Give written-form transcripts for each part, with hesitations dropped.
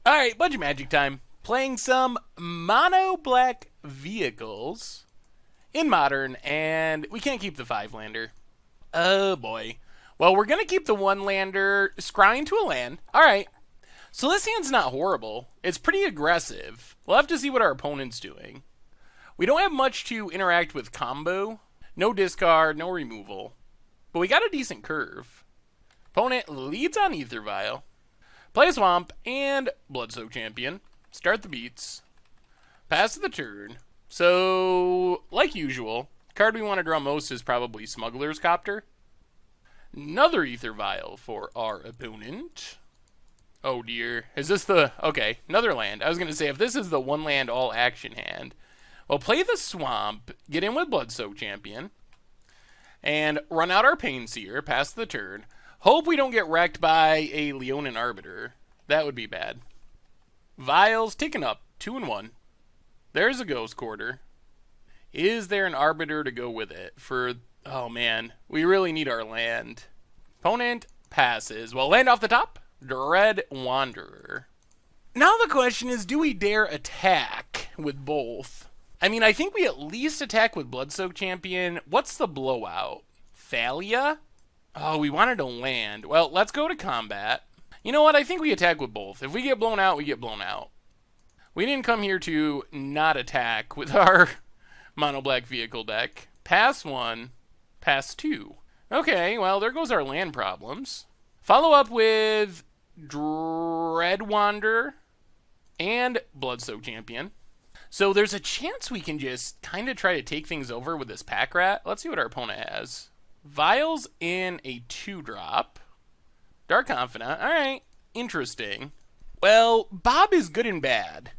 Alright, budget magic time. Playing some mono black vehicles in modern, and we can't keep the 5-lander. Oh boy. Well, we're going to keep the 1-lander scrying to a land. Alright. So this hand's not horrible. It's pretty aggressive. We'll have to see what our opponent's doing. We don't have much to interact with combo. No discard, no removal. But we got a decent curve. Opponent leads on Ether Vial. Play a Swamp and Bloodsoak Champion. Start the beats. Pass the turn. So, like usual, card we want to draw most is probably Smuggler's Copter. Another Ether Vial for our opponent. Oh dear. Is this the... Okay, another land. I was going to say, if this is the 1-land all-action hand, we'll play the Swamp, get in with Bloodsoak Champion, and run out our Painseer, pass the turn. Hope we don't get wrecked by a Leonin Arbiter. That would be bad. Vials ticking up, 2-1. There's a Ghost Quarter. Is there an Arbiter to go with it? Oh man, we really need our land. Opponent passes. Well, land off the top. Dread Wanderer. Now the question is, do we dare attack with both? I mean, I think we at least attack with Bloodsoak Champion. What's the blowout? Thalia? Oh, we wanted to land. Well, let's go to combat. You know what? I think we attack with both. If we get blown out, we get blown out. We didn't come here to not attack with our mono black vehicle deck. Pass 1, pass 2. Okay, well, there goes our land problems. Follow up with Dread Wanderer and Bloodsoak Champion. So there's a chance we can just kind of try to take things over with this Pack Rat. Let's see what our opponent has. Vials in a 2-drop. Dark Confidant. Alright, interesting. Well, Bob is good and bad.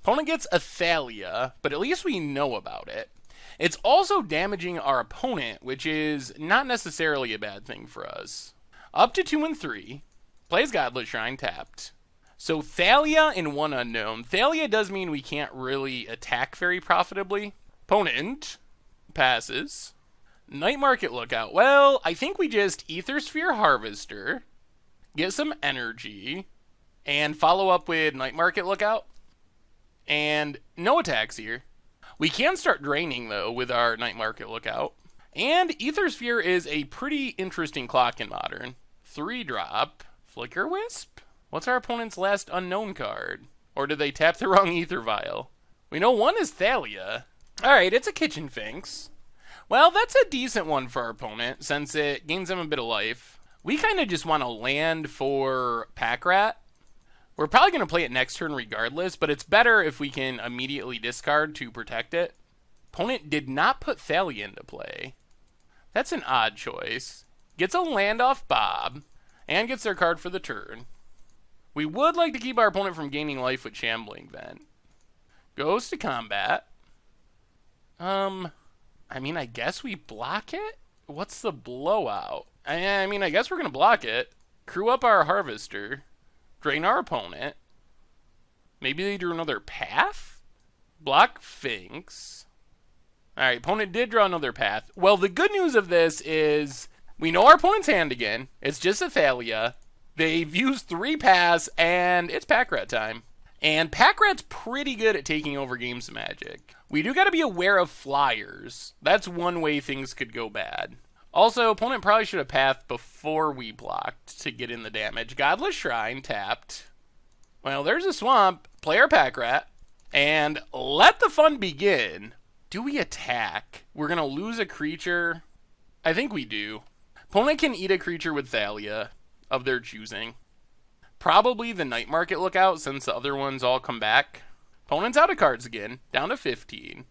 Opponent gets a Thalia, but at least we know about it. It's also damaging our opponent, which is not necessarily a bad thing for us. Up to 2 and 3. Plays Godless Shrine tapped. So Thalia in 1 unknown. Thalia does mean we can't really attack very profitably. Opponent passes. Night Market Lookout. Well, I think we just Aethersphere Harvester, get some energy, and follow up with Night Market Lookout. And no attacks here. We can start draining, though, with our Night Market Lookout. And Aethersphere is a pretty interesting clock in Modern. 3-drop. Flicker Wisp? What's our opponent's last unknown card? Or did they tap the wrong Ether Vial? We know one is Thalia. Alright, it's a Kitchen Finks. Well, that's a decent one for our opponent, since it gains them a bit of life. We kind of just want to land for Pack Rat. We're probably going to play it next turn regardless, but it's better if we can immediately discard to protect it. Opponent did not put Thalia into play. That's an odd choice. Gets a land off Bob, and gets their card for the turn. We would like to keep our opponent from gaining life with Shambling Vent. Goes to combat. I mean, I guess we block it? What's the blowout? I mean, I guess we're going to block it. Crew up our Harvester. Drain our opponent. Maybe they drew another path? Block Finks. Alright, opponent did draw another path. Well, the good news of this is we know our opponent's hand again. It's just a Thalia. They've used 3 paths, and it's Pack Rat time. And Pack Rat's pretty good at taking over games of Magic. We do got to be aware of flyers. That's one way things could go bad. Also, opponent probably should have pathed before we blocked to get in the damage. Godless Shrine tapped. Well, there's a Swamp. Play our Pack Rat. And let the fun begin. Do we attack? We're going to lose a creature. I think we do. Opponent can eat a creature with Thalia of their choosing. Probably the Night Market Lookout, since the other ones all come back. Opponent's out of cards again, down to 15.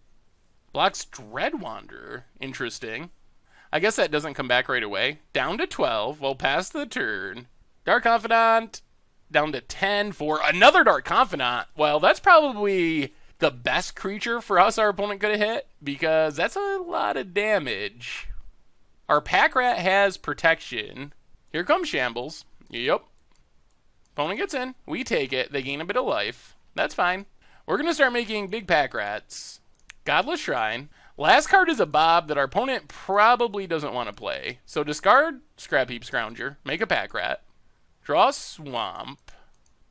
Blocks Dread Wanderer. Interesting. I guess that doesn't come back right away. Down to 12, we'll pass the turn. Dark Confidant, down to 10 for another Dark Confidant. Well, that's probably the best creature for us our opponent could have hit, because that's a lot of damage. Our Pack Rat has protection. Here comes Shambles. Yep. Opponent gets in. We take it. They gain a bit of life. That's fine. We're going to start making big Pack Rats. Godless Shrine. Last card is a Bob that our opponent probably doesn't want to play. So discard Scrap Heap Scrounger. Make a Pack Rat. Draw a Swamp.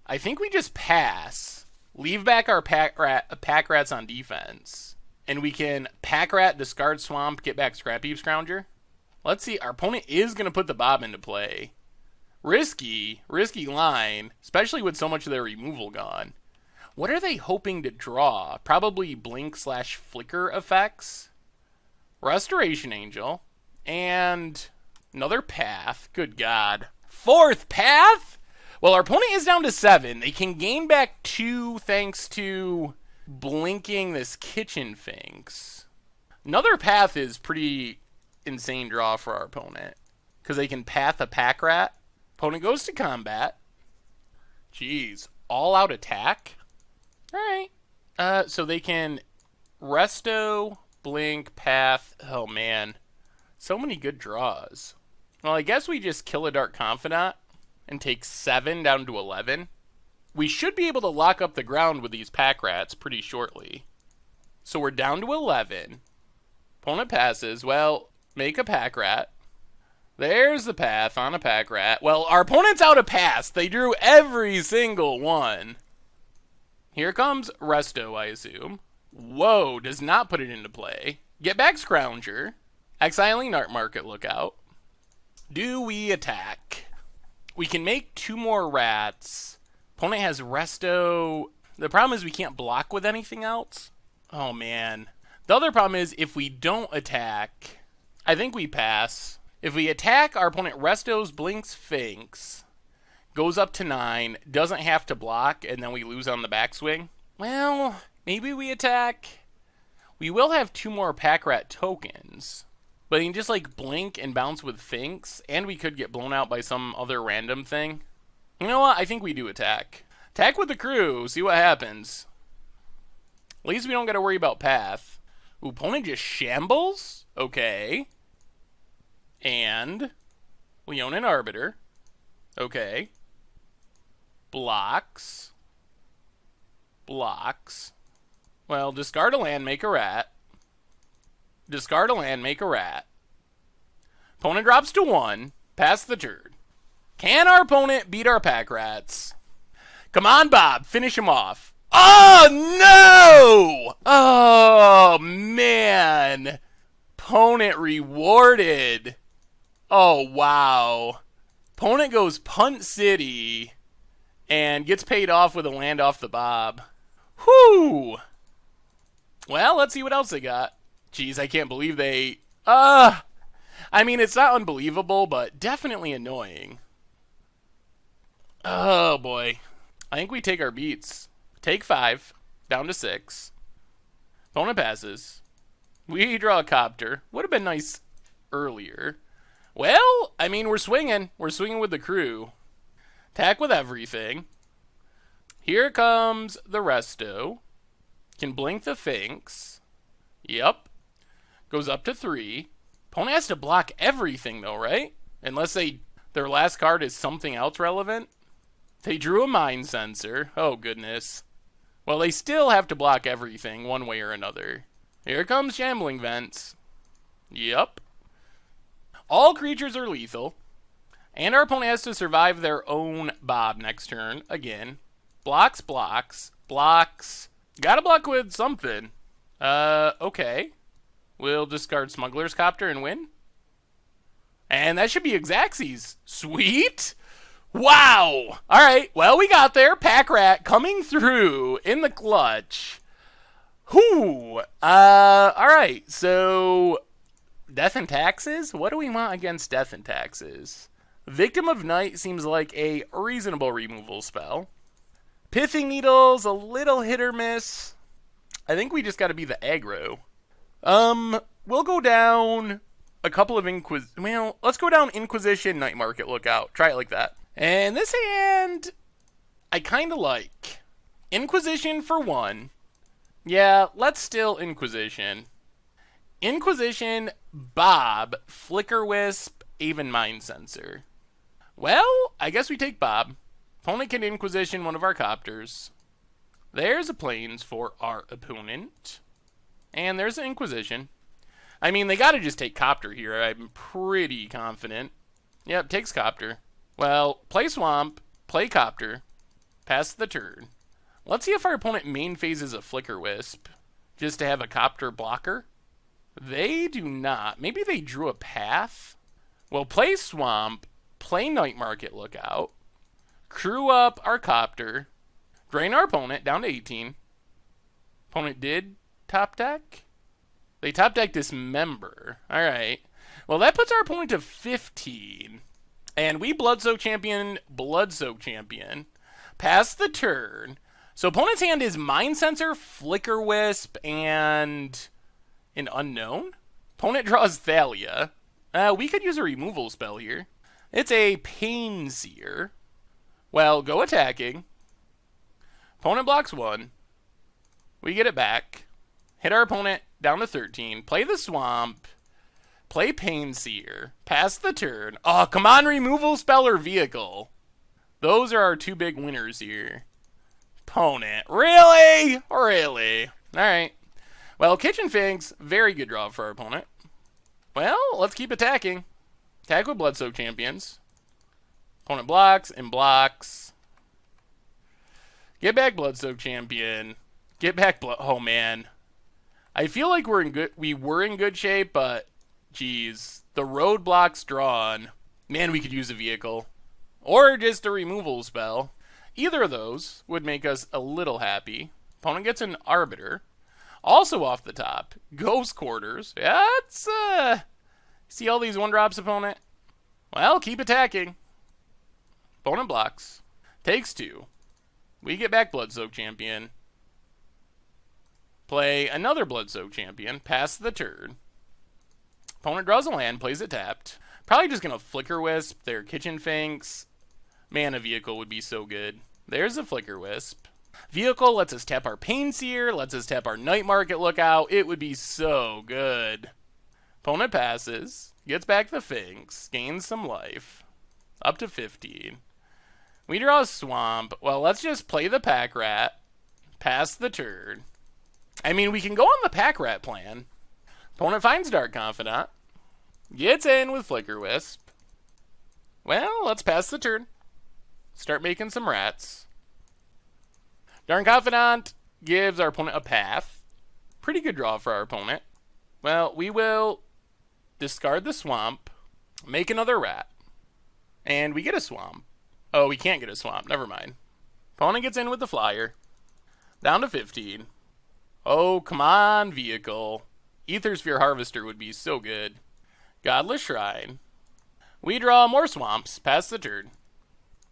I think we just pass. Leave back our pack rats on defense. And we can pack rat, discard swamp, get back Scrapheap Scrounger. Let's see. Our opponent is going to put the Bob into play. Risky line, especially with so much of their removal gone. What are they hoping to draw? Probably blink/flicker effects. Restoration Angel. And another path. Good God. 4th path? Well, our opponent is down to 7. They can gain back 2 thanks to blinking this Kitchen Finks. Another path is pretty insane draw for our opponent. Because they can path a pack rat. Opponent goes to combat. Jeez. All out attack? Alright. So they can resto, blink, path. Oh man. So many good draws. Well, I guess we just kill a Dark Confidant and take 7 down to 11. We should be able to lock up the ground with these pack rats pretty shortly. So we're down to 11. Opponent passes. Well, make a pack rat. There's the path on a pack rat. Well, our opponent's out of pass. They drew every single one. Here comes Resto, I assume. Whoa, does not put it into play. Get back Scrounger. Exiling Art Market Lookout. Do we attack? We can make 2 more rats. Opponent has Resto. The problem is we can't block with anything else. Oh, man. The other problem is if we don't attack, I think we pass. If we attack, our opponent Restos, blinks, Finks, goes up to 9, doesn't have to block, and then we lose on the backswing. Well, maybe we attack. We will have 2 more pack rat tokens. But he can just like blink and bounce with Finks, and we could get blown out by some other random thing. You know what? I think we do attack. Attack with the crew, see what happens. At least we don't got to worry about path. Ooh, opponent just shambles? Okay. And Leonin Arbiter. Okay. Blocks. Well, discard a land, make a rat. Discard a land, make a rat. Opponent drops to 1. Pass the turn. Can our opponent beat our pack rats? Come on, Bob. Finish him off. Oh, no! Oh, man. Opponent rewarded. Oh, wow. Opponent goes Punt City and gets paid off with a land off the Bob. Whew. Well, let's see what else they got. Jeez, I can't believe they... I mean, it's not unbelievable, but definitely annoying. Oh, boy. I think we take our beats. Take 5. Down to 6. Opponent passes. We draw a copter. Would have been nice earlier. Well, I mean, we're swinging. We're swinging with the crew. Attack with everything. Here comes the Resto. Can blink the Finks. Yep. Goes up to 3. Opponent has to block everything, though, right? Unless their last card is something else relevant. They drew a Mind Sensor. Oh, goodness. Well, they still have to block everything, one way or another. Here comes Shambling Vents. Yep. All creatures are lethal. And our opponent has to survive their own Bob next turn. Again. Blocks. Gotta block with something. Okay. We'll discard Smuggler's Copter and win. And that should be Xaxes. Sweet! Wow! Alright, well, we got there. Pack Rat coming through in the clutch. Whew! Alright, so... Death and Taxes? What do we want against Death and Taxes? Victim of Night seems like a reasonable removal spell. Pithing Needle's a little hit or miss. I think we just gotta be the aggro. We'll go down a couple of well, let's go down Inquisition, Night Market Lookout. Try it like that. And this hand, I kinda like. Inquisition for 1. Yeah, let's still Inquisition. Inquisition, Bob, Flicker Wisp, Aven Mind Sensor. Well, I guess we take Bob. Opponent can Inquisition one of our copters. There's a Plains for our opponent. And there's an Inquisition. I mean, they gotta just take Copter here. I'm pretty confident. Yep, takes Copter. Well, play Swamp, play Copter. Pass the turn. Let's see if our opponent main phases a Flicker Wisp, just to have a Copter blocker. They do not. Maybe they drew a path? Well, play Swamp, play Night Market Lookout, crew up our Copter, drain our opponent down to 18. Opponent did top deck? They top deck Dismember. Alright. Well, that puts our opponent to 15. And we Bloodsoak Champion, pass the turn. So opponent's hand is Mind Sensor, Flicker Wisp, and an unknown? Opponent draws Thalia. We could use a removal spell here. It's a Painseer. Well, go attacking. Opponent blocks 1. We get it back. Hit our opponent down to 13. Play the Swamp. Play Painseer. Pass the turn. Oh, come on, removal spell or vehicle. Those are our two big winners here. Opponent. Really? Really? Alright. Well, Kitchen Finks, very good draw for our opponent. Well, let's keep attacking. Attack with Bloodsoak Champions. Opponent blocks and blocks. Get back Bloodsoak Champion. Get back oh man. I feel like we were in good shape, but geez, the Roadblocks drawn. Man, we could use a vehicle. Or just a removal spell. Either of those would make us a little happy. Opponent gets an Arbiter. Also off the top, Ghost Quarters. Yeah, it's, see all these 1-drops, opponent? Well, keep attacking. Opponent blocks. Takes 2. We get back Bloodsoak Champion. Play another Bloodsoak Champion. Pass the turn. Opponent draws a land, plays it tapped. Probably just going to Flicker Wisp their Kitchen Finks. Man, a vehicle would be so good. There's a Flicker Wisp. Vehicle lets us tap our Painseer, lets us tap our Night Market Lookout. It would be so good. Opponent passes, gets back the Finks, gains some life. Up to 15. We draw a Swamp. Well, let's just play the Pack Rat. Pass the turn. I mean, we can go on the Pack Rat plan. Opponent finds Dark Confidant. Gets in with Flicker Wisp. Well, let's pass the turn. Start making some rats. Dark Confidant gives our opponent a path. Pretty good draw for our opponent. Well, we will discard the Swamp, make another rat, and we get a Swamp. Oh, we can't get a Swamp. Never mind. Opponent gets in with the Flyer. Down to 15. Oh, come on, vehicle. Aethersphere Harvester would be so good. Godless Shrine. We draw more Swamps. Pass the turn.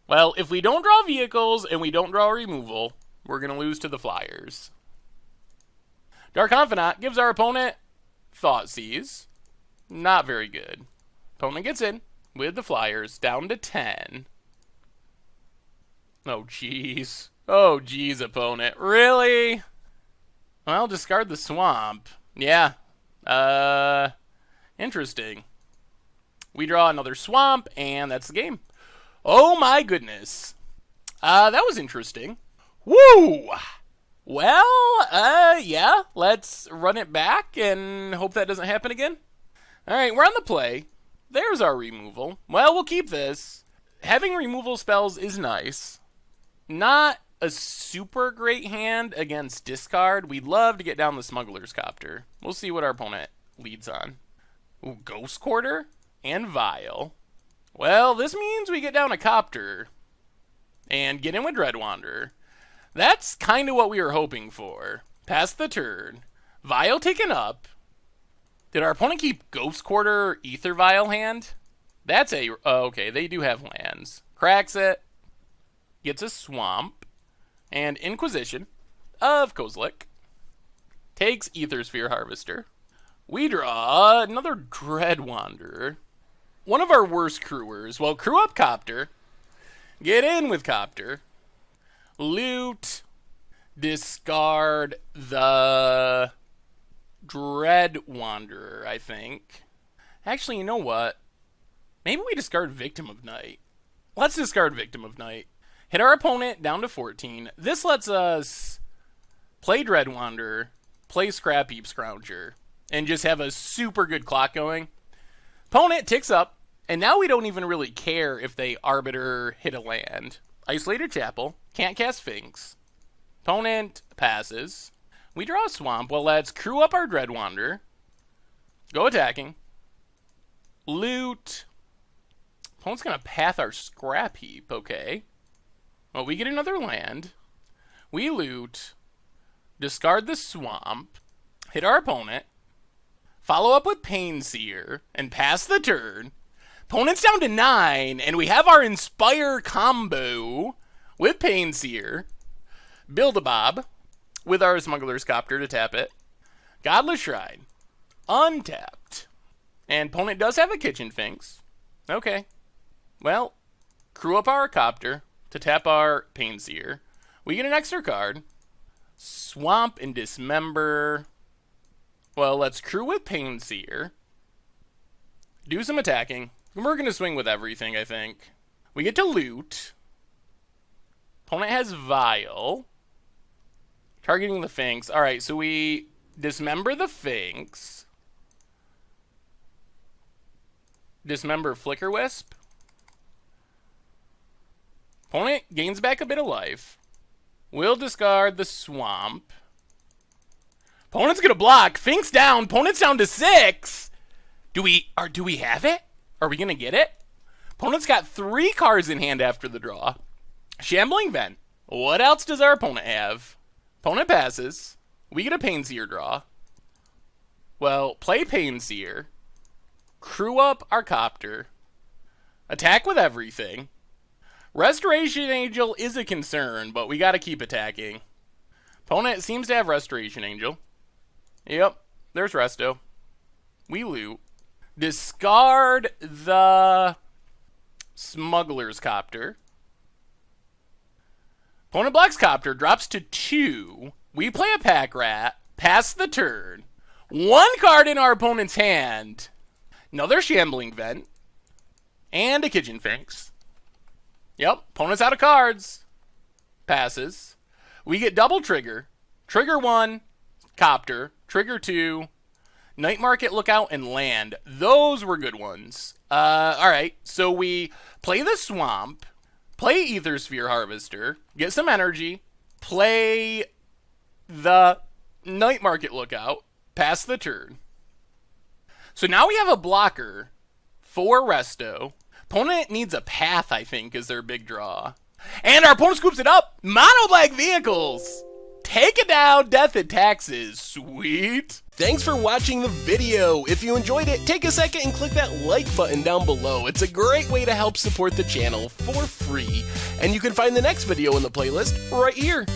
Well, if we don't draw vehicles and we don't draw removal, we're going to lose to the Flyers. Dark Confidant gives our opponent Thoughtseize. Not very good. Opponent gets in with the Flyers. Down to 10. Oh, jeez. Oh, jeez, opponent. Really? Well, discard the Swamp. Yeah. Interesting. We draw another Swamp, and that's the game. Oh, my goodness. That was interesting. Woo! Well, yeah, let's run it back and hope that doesn't happen again. Alright, we're on the play. There's our removal. Well, we'll keep this. Having removal spells is nice. Not a super great hand against discard. We'd love to get down the Smuggler's Copter. We'll see what our opponent leads on. Ooh, Ghost Quarter and Vial. Well, this means we get down a Copter and get in with Dread Wanderer. That's kind of what we were hoping for. Pass the turn. Vial taken up. Did our opponent keep Ghost Quarter Ether Vial hand? That's a... Oh, okay, they do have lands. Cracks it. Gets a Swamp. And Inquisition of Kozilek. Takes Aethersphere Harvester. We draw another Dread Wanderer. One of our worst crewers. Well, crew up Copter. Get in with Copter. Loot. Discard the Dread Wanderer, I think. Actually, you know what? Maybe we discard Victim of Night. Let's discard Victim of Night. Hit our opponent down to 14. This lets us play Dread Wanderer, play Scrap Heap Scrounger, and just have a super good clock going. Opponent ticks up, and now we don't even really care if they Arbiter hit a land. Isolated Chapel. Can't cast Sphinx. Opponent passes. We draw a swamp. Well, let's crew up our Dreadwander. Go attacking. Loot. Opponent's going to path our Scrap Heap. Okay. Well, we get another land. We loot. Discard the swamp. Hit our opponent. Follow up with Painseer. And pass the turn. Opponent's down to 9. And we have our Inspire combo with Painseer. Build-A-Bob with our Smuggler's Copter to tap it. Godless Shrine. Untapped. And opponent does have a Kitchen Finks. Okay. Well, crew up our Copter to tap our Painseer. We get an extra card. Swamp and Dismember. Well, let's crew with Painseer. Do some attacking. We're going to swing with everything, I think. We get to loot. Opponent has Vial. Targeting the Finks. Alright, so we dismember the Finks. Dismember Flicker Wisp. Opponent gains back a bit of life. We'll discard the Swamp. Opponent's gonna block. Finks down. Opponent's down to 6. Do we have it? Are we gonna get it? Opponent's got 3 cards in hand after the draw. Shambling Vent. What else does our opponent have? Opponent passes. We get a Painseer draw. Well, play Painseer. Crew up our Copter. Attack with everything. Restoration Angel is a concern, but we gotta keep attacking. Opponent seems to have Restoration Angel. Yep, there's Resto. We loot. Discard the Smuggler's Copter. Opponent blocks Copter, drops to 2. We play a Pack Rat, pass the turn. 1 card in our opponent's hand. Another Shambling Vent. And a Kitchen Finks. Yep, opponent's out of cards. Passes. We get double trigger. Trigger 1, Copter. Trigger 2, Night Market, Lookout, and Land. Those were good ones. Alright, so we play the Swamp. Play Aethersphere Harvester, get some energy, play the Night Market Lookout, pass the turn. So now we have a blocker for Resto. Opponent needs a Path, I think, is their big draw. And our opponent scoops it up! Mono Black Vehicles! Take it down, Death and Taxes. Sweet! Thanks for watching the video. If you enjoyed it, take a second and click that like button down below. It's a great way to help support the channel for free. And you can find the next video in the playlist right here.